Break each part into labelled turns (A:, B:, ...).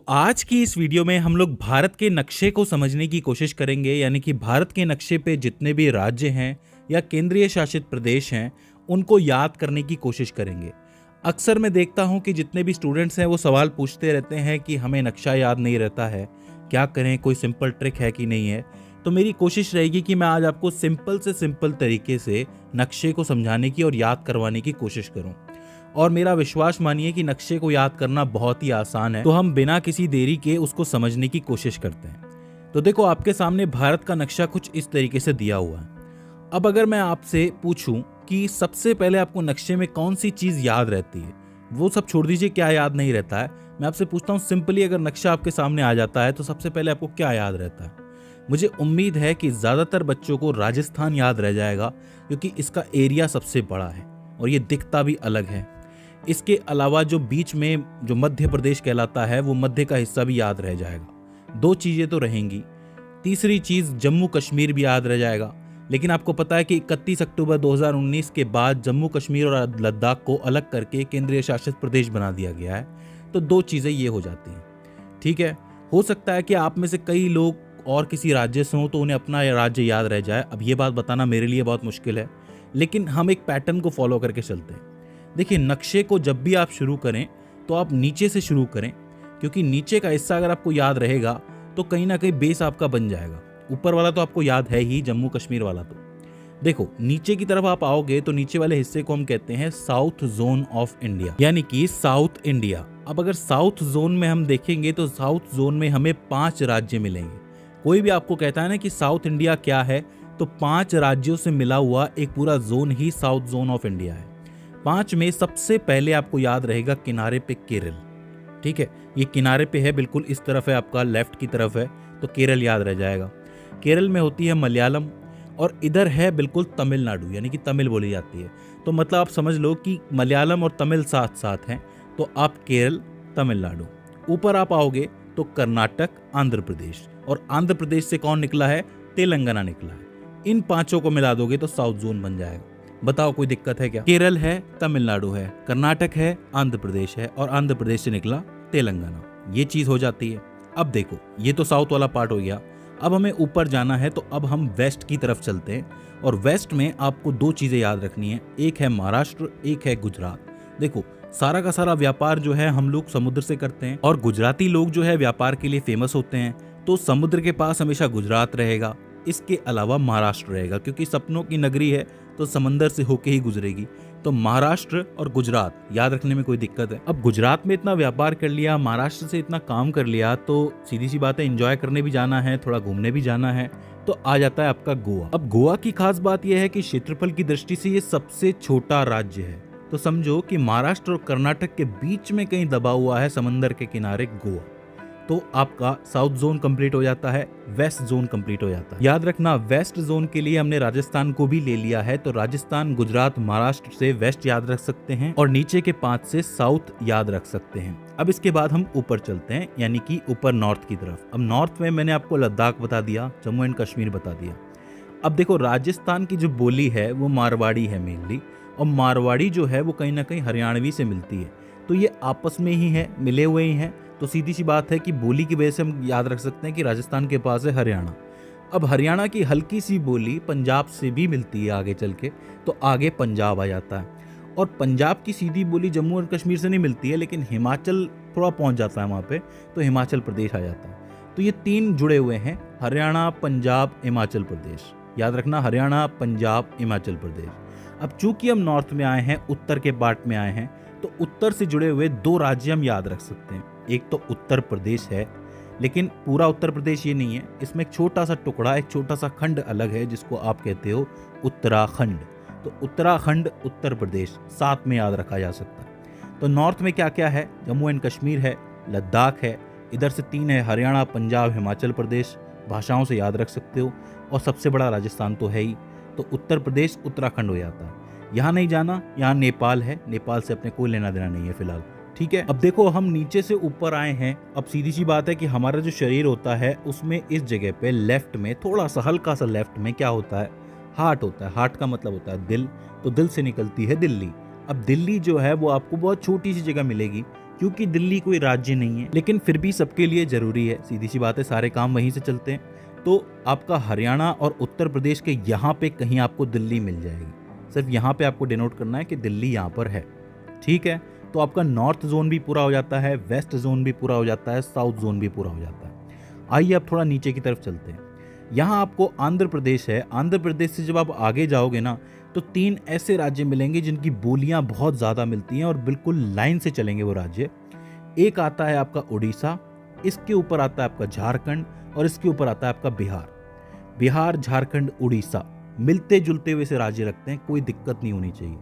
A: आज की इस वीडियो में हम लोग भारत के नक्शे को समझने की कोशिश करेंगे, यानी कि भारत के नक्शे पे जितने भी राज्य हैं या केंद्रीय शासित प्रदेश हैं उनको याद करने की कोशिश करेंगे। अक्सर मैं देखता हूं कि जितने भी स्टूडेंट्स हैं वो सवाल पूछते रहते हैं कि हमें नक्शा याद नहीं रहता है, क्या करें, कोई सिंपल ट्रिक है कि नहीं है। तो मेरी कोशिश रहेगी कि मैं आज आपको सिंपल से सिंपल तरीके से नक्शे को समझाने की और याद करवाने की कोशिश करूं। और मेरा विश्वास मानिए कि नक्शे को याद करना बहुत ही आसान है, तो हम बिना किसी देरी के उसको समझने की कोशिश करते हैं। तो देखो, आपके सामने भारत का नक्शा कुछ इस तरीके से दिया हुआ है। अब अगर मैं आपसे पूछूं कि सबसे पहले आपको नक्शे में कौन सी चीज याद रहती है, वो सब छोड़ दीजिए क्या याद नहीं रहता है। मैं आपसे पूछता हूं, सिंपली अगर नक्शा आपके सामने आ जाता है तो सबसे पहले आपको क्या याद रहता है। मुझे उम्मीद है कि ज्यादातर बच्चों को राजस्थान याद रह जाएगा, क्योंकि इसका एरिया सबसे बड़ा है और ये दिखता भी अलग है। इसके अलावा जो बीच में जो मध्य प्रदेश कहलाता है वो मध्य का हिस्सा भी याद रह जाएगा। दो चीज़ें तो रहेंगी। तीसरी चीज़, जम्मू कश्मीर भी याद रह जाएगा। लेकिन आपको पता है कि 31 अक्टूबर 2019 के बाद जम्मू कश्मीर और लद्दाख को अलग करके केंद्रीय शासित प्रदेश बना दिया गया है। तो दो चीज़ें ये हो जाती हैं। ठीक है, हो सकता है कि आप में से कई लोग और किसी राज्य से हों तो उन्हें अपना राज्य याद रह जाए। अब ये बात बताना मेरे लिए बहुत मुश्किल है, लेकिन हम एक पैटर्न को फॉलो करके चलते हैं। देखिए, नक्शे को जब भी आप शुरू करें तो आप नीचे से शुरू करें, क्योंकि नीचे का हिस्सा अगर आपको याद रहेगा तो कहीं ना कहीं बेस आपका बन जाएगा। ऊपर वाला तो आपको याद है ही, जम्मू कश्मीर वाला। तो देखो, नीचे की तरफ आप आओगे तो नीचे वाले हिस्से को हम कहते हैं साउथ जोन ऑफ इंडिया, यानी कि साउथ इंडिया। अब अगर साउथ जोन में हम देखेंगे तो साउथ जोन में हमें 5 राज्य मिलेंगे। कोई भी आपको कहता है ना कि साउथ इंडिया क्या है, तो 5 राज्यों से मिला हुआ एक पूरा zone he south zone of India है। 5 में सबसे पहले आपको याद रहेगा किनारे पे केरल। ठीक है, ये किनारे पे है, बिल्कुल इस तरफ है, आपका लेफ्ट की तरफ है, तो केरल याद रह जाएगा। केरल में होती है मलयालम और इधर है बिल्कुल तमिलनाडु, यानी कि तमिल बोली जाती है। तो मतलब आप समझ लो कि मलयालम और तमिल साथ साथ हैं, तो आप केरल, तमिलनाडु। ऊपर आप आओगे तो कर्नाटक, आंध्र प्रदेश, और आंध्र प्रदेश से कौन निकला है? तेलंगाना निकला है। इन 5 को मिला दोगे तो साउथ जोन बन जाएगा। बताओ, कोई दिक्कत है क्या? केरल है, तमिलनाडु है, कर्नाटक है, आंध्र प्रदेश है, और आंध्र प्रदेश से निकला तेलंगाना। ये चीज हो जाती है। अब देखो, ये तो साउथ वाला पार्ट हो गया। अब हमें ऊपर जाना है, तो अब हम वेस्ट की तरफ चलते हैं। और वेस्ट में आपको 2 चीजें याद रखनी है, एक है महाराष्ट्र, एक है गुजरात। देखो, सारा का सारा व्यापार जो है हम लोग समुद्र से करते हैं, और गुजराती लोग जो है व्यापार के लिए फेमस होते हैं। तो समुद्र के पास हमेशा गुजरात रहेगा, इसके अलावा महाराष्ट्र रहेगा, क्योंकि सपनों की नगरी है तो समंदर से होके ही गुजरेगी। तो महाराष्ट्र और गुजरात याद रखने में कोई दिक्कत है? अब गुजरात में इतना व्यापार कर लिया, महाराष्ट्र से इतना काम कर लिया, तो सीधी सी बात है, एंजॉय करने भी जाना है, थोड़ा घूमने भी जाना है, तो आ जाता है आपका गोवा। अब गोवा की खास बात यह है कि क्षेत्रफल की दृष्टि से ये सबसे छोटा राज्य है। तो समझो कि महाराष्ट्र और कर्नाटक के बीच में कहीं दबा हुआ है समंदर के किनारे गोवा। तो आपका साउथ जोन कंप्लीट हो जाता है, वेस्ट जोन कंप्लीट हो जाता है। याद रखना, वेस्ट जोन के लिए हमने राजस्थान को भी ले लिया है, तो राजस्थान, गुजरात, महाराष्ट्र से वेस्ट याद रख सकते हैं, और नीचे के 5 से साउथ याद रख सकते हैं। अब इसके बाद हम ऊपर चलते हैं, यानी कि ऊपर नॉर्थ की तरफ। अब नॉर्थ में मैंने आपको लद्दाख बता दिया, जम्मू एंड कश्मीर बता दिया। अब देखो, राजस्थान की जो बोली है वो मारवाड़ी है मेनली, और मारवाड़ी जो है वो कहीं ना कहीं हरियाणवी से मिलती है। तो ये आपस में ही है, मिले हुए ही हैं। तो सीधी सी बात है कि बोली की वजह से हम याद रख सकते हैं कि राजस्थान के पास है हरियाणा। अब हरियाणा की हल्की सी बोली पंजाब से भी मिलती है आगे चल के, तो आगे पंजाब आ जाता है। और पंजाब की सीधी बोली जम्मू और कश्मीर से नहीं मिलती है, लेकिन हिमाचल थोड़ा पहुंच जाता है वहाँ पे, तो हिमाचल प्रदेश आ जाता है। तो ये 3 जुड़े हुए हैं, हरियाणा, पंजाब, हिमाचल प्रदेश। याद रखना, हरियाणा, पंजाब, हिमाचल प्रदेश। अब चूंकि हम नॉर्थ में आए हैं, उत्तर के पार्ट में आए हैं, तो उत्तर से जुड़े हुए 2 राज्य हम याद रख सकते हैं। एक तो उत्तर प्रदेश है, लेकिन पूरा उत्तर प्रदेश ये नहीं है, इसमें एक छोटा सा टुकड़ा, एक छोटा सा खंड अलग है, जिसको आप कहते हो उत्तराखंड। तो उत्तराखंड, उत्तर प्रदेश साथ में याद रखा जा सकता है। तो नॉर्थ में क्या क्या है? जम्मू एंड कश्मीर है, लद्दाख है, इधर से 3 है, हरियाणा, पंजाब, हिमाचल प्रदेश। भाषाओं से याद रख सकते हो, और सबसे बड़ा राजस्थान तो है ही। तो उत्तर प्रदेश, उत्तराखंड हो जाता है। यहाँ नहीं जाना, यहाँ नेपाल है, नेपाल से अपने कोई लेना देना नहीं है फिलहाल। ठीक है, अब देखो, हम नीचे से ऊपर आए हैं। अब सीधी सी बात है कि हमारा जो शरीर होता है उसमें इस जगह पे लेफ्ट में, थोड़ा सा हल्का सा लेफ्ट में क्या होता है? हार्ट होता है। हार्ट का मतलब होता है दिल, तो दिल से निकलती है दिल्ली। अब दिल्ली जो है वो आपको बहुत छोटी सी जगह मिलेगी, क्योंकि दिल्ली कोई राज्य नहीं है, लेकिन फिर भी सबके लिए जरूरी है। सीधी सी बात है, सारे काम वहीं से चलते हैं। तो आपका हरियाणा और उत्तर प्रदेश के यहाँ पे कहीं आपको दिल्ली मिल जाएगी। सिर्फ यहाँ पे आपको डिनोट करना है कि दिल्ली यहाँ पर है, ठीक है। तो आपका नॉर्थ जोन भी पूरा हो जाता है, वेस्ट जोन भी पूरा हो जाता है, साउथ जोन भी पूरा हो जाता है। आइए अब थोड़ा नीचे की तरफ चलते हैं। यहाँ आपको आंध्र प्रदेश है। आंध्र प्रदेश से जब आप आगे जाओगे ना, तो 3 ऐसे राज्य मिलेंगे जिनकी बोलियां बहुत ज़्यादा मिलती हैं और बिल्कुल लाइन से चलेंगे वो राज्य। एक आता है आपका उड़ीसा, इसके ऊपर आता है आपका झारखंड और इसके ऊपर आता है आपका बिहार। बिहार, झारखंड, उड़ीसा मिलते जुलते हुए से राज्य रखते हैं, कोई दिक्कत नहीं होनी चाहिए।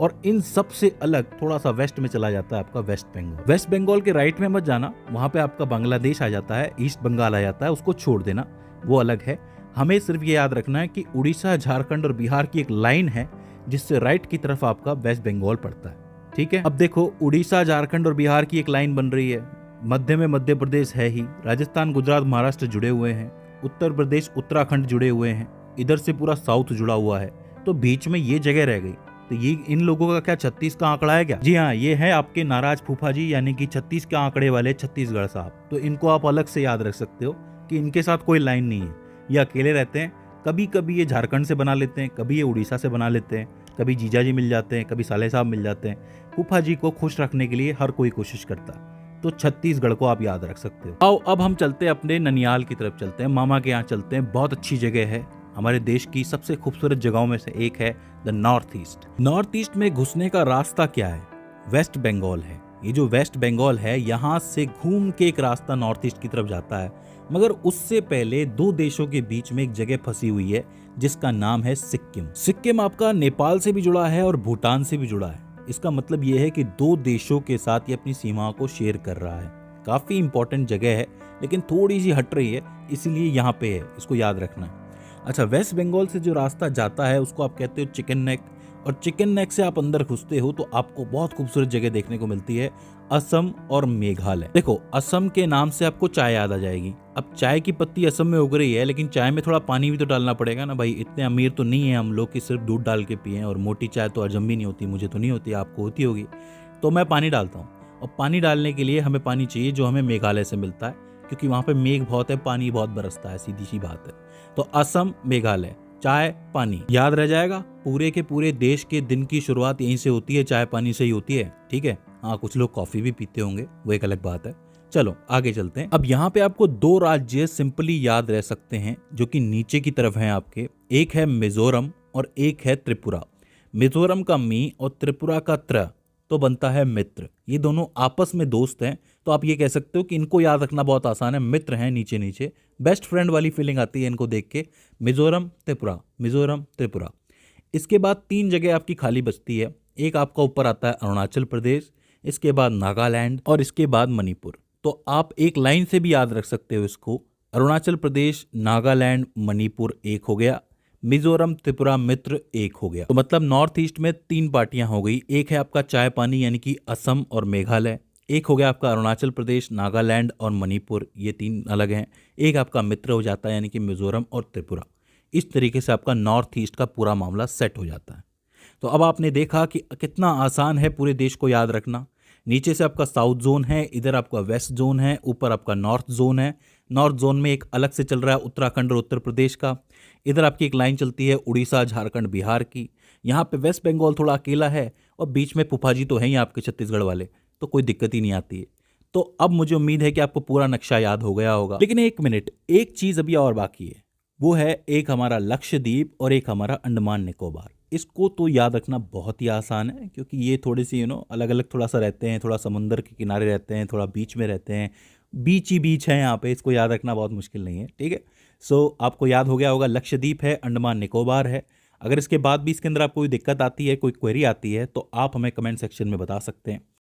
A: और इन सब से अलग थोड़ा सा वेस्ट में चला जाता है आपका वेस्ट बंगाल। वेस्ट बंगाल के राइट में मत जाना, वहां पे आपका बांग्लादेश आ जाता है, ईस्ट बंगाल आ जाता है, उसको छोड़ देना, वो अलग है। हमें सिर्फ ये याद रखना है कि उड़ीसा, झारखंड और बिहार की एक लाइन है जिससे राइट की तरफ आपका वेस्ट बंगाल पड़ता है, ठीक है। अब देखो, उड़ीसा, झारखंड और बिहार की एक लाइन बन रही है, मध्य में मध्य प्रदेश है ही, राजस्थान, गुजरात, महाराष्ट्र जुड़े हुए हैं, उत्तर प्रदेश, उत्तराखंड जुड़े हुए हैं, इधर से पूरा साउथ जुड़ा हुआ है, तो बीच में ये जगह रह गई। तो ये इन लोगों का क्या 36 का आंकड़ा है क्या? जी हाँ, ये है आपके नाराज फूफा जी, यानी कि 36 के आंकड़े वाले छत्तीसगढ़ साहब। तो इनको आप अलग से याद रख सकते हो कि इनके साथ कोई लाइन नहीं है, ये अकेले रहते हैं। कभी कभी ये झारखंड से बना लेते हैं, कभी ये उड़ीसा से बना लेते हैं, कभी जीजा जी मिल जाते हैं, कभी साले साहब मिल जाते हैं। फूफा जी को खुश रखने के लिए हर कोई कोशिश करता है, तो छत्तीसगढ़ को आप याद रख सकते हो। आओ अब हम चलते हैं अपने ननियाल की तरफ, चलते हैं मामा के यहाँ चलते हैं। बहुत अच्छी जगह है, हमारे देश की सबसे खूबसूरत जगहों में से एक है the north east. North east में घुसने का रास्ता क्या है? वेस्ट बंगाल है। ये जो वेस्ट बंगाल है, यहाँ से घूम के एक रास्ता नॉर्थ ईस्ट की तरफ जाता है, मगर उससे पहले 2 देशों के बीच में एक जगह फंसी हुई है जिसका नाम है सिक्किम। सिक्किम आपका नेपाल से भी जुड़ा है और भूटान से भी जुड़ा है। इसका मतलब ये है कि 2 देशों के साथ ये अपनी सीमाओं को शेयर कर रहा है। काफी इंपॉर्टेंट जगह है, लेकिन थोड़ी सी हट रही है, इसीलिए यहाँ पे है, इसको याद रखना है। अच्छा, वेस्ट बंगाल से जो रास्ता जाता है उसको आप कहते हो चिकन नेक, और चिकन नेक से आप अंदर घुसते हो तो आपको बहुत खूबसूरत जगह देखने को मिलती है, असम और मेघालय। देखो, असम के नाम से आपको चाय याद आ जाएगी। अब चाय की पत्ती असम में उग रही है, लेकिन चाय में थोड़ा पानी भी तो डालना पड़ेगा ना भाई। इतने अमीर तो नहीं है हम लोग कि सिर्फ दूध डाल के पिए, और मोटी चाय तो हजम भी नहीं होती, मुझे तो नहीं होती, आपको होती होगी। तो मैं पानी डालता हूँ, और पानी डालने के लिए हमें पानी चाहिए जो हमें मेघालय से मिलता है, क्योंकि वहाँ पे मेघ बहुत है, पानी बहुत बरसता है, सीधी सी बात है। तो असम, मेघालय, चाय, पानी याद रह जाएगा। पूरे के पूरे देश के दिन की शुरुआत यहीं से होती है, चाय पानी से ही होती है, ठीक है। हाँ, कुछ लोग कॉफी भी पीते होंगे, वो एक अलग बात है। चलो आगे चलते हैं। अब यहाँ पे आपको 2 राज्य सिंपली याद रह सकते हैं जो कि नीचे की तरफ हैं आपके। एक है मिजोरम और एक है त्रिपुरा। मिजोरम का मी और त्रिपुरा का त्र तो बनता है मित्र। ये दोनों आपस में दोस्त हैं, तो आप ये कह सकते हो कि इनको याद रखना बहुत आसान है, मित्र हैं नीचे नीचे। बेस्ट फ्रेंड वाली फीलिंग आती है इनको देख के। मिजोरम, त्रिपुरा, मिजोरम, त्रिपुरा। इसके बाद 3 जगह आपकी खाली बचती है। एक आपका ऊपर आता है अरुणाचल प्रदेश, इसके बाद नागालैंड और इसके बाद मणिपुर। तो आप एक लाइन से भी याद रख सकते हो इसको, अरुणाचल प्रदेश, नागालैंड, मणिपुर एक हो गया, मिजोरम, त्रिपुरा, मित्र एक हो गया। तो मतलब नॉर्थ ईस्ट में 3 पार्टियां हो गई। एक है आपका चाय पानी यानी कि असम और मेघालय, एक हो गया आपका अरुणाचल प्रदेश, नागालैंड और मणिपुर, ये 3 अलग हैं। एक आपका मित्र हो जाता है यानी कि मिजोरम और त्रिपुरा। इस तरीके से आपका नॉर्थ ईस्ट का पूरा मामला सेट हो जाता है। तो अब आपने देखा कि कितना आसान है पूरे देश को याद रखना। नीचे से आपका साउथ जोन है, इधर आपका वेस्ट जोन है, ऊपर आपका नॉर्थ जोन है। नॉर्थ जोन में एक अलग से चल रहा है उत्तराखंड और उत्तर प्रदेश का। इधर आपकी एक लाइन चलती है उड़ीसा, झारखंड, बिहार की। यहाँ पे वेस्ट बंगाल थोड़ा अकेला है, और बीच में फूफा जी तो हैं ही आपके छत्तीसगढ़ वाले, तो कोई दिक्कत ही नहीं आती है। तो अब मुझे उम्मीद है कि आपको पूरा नक्शा याद हो गया होगा। लेकिन एक मिनट, एक चीज़ अभी और बाकी है, वो है एक हमारा लक्षद्वीप और एक हमारा अंडमान निकोबार। इसको तो याद रखना बहुत ही आसान है, क्योंकि ये थोड़ी सी अलग अलग थोड़ा सा रहते हैं, थोड़ा समुंदर के किनारे रहते हैं, थोड़ा बीच में रहते हैं, बीच ही बीच है यहाँ पे। इसको याद रखना बहुत मुश्किल नहीं है, ठीक है। सो आपको याद हो गया होगा, लक्षद्वीप है, अंडमान निकोबार है। अगर इसके बाद भी इसके अंदर आपको कोई दिक्कत आती है, कोई क्वेरी आती है, तो आप हमें कमेंट सेक्शन में बता सकते हैं।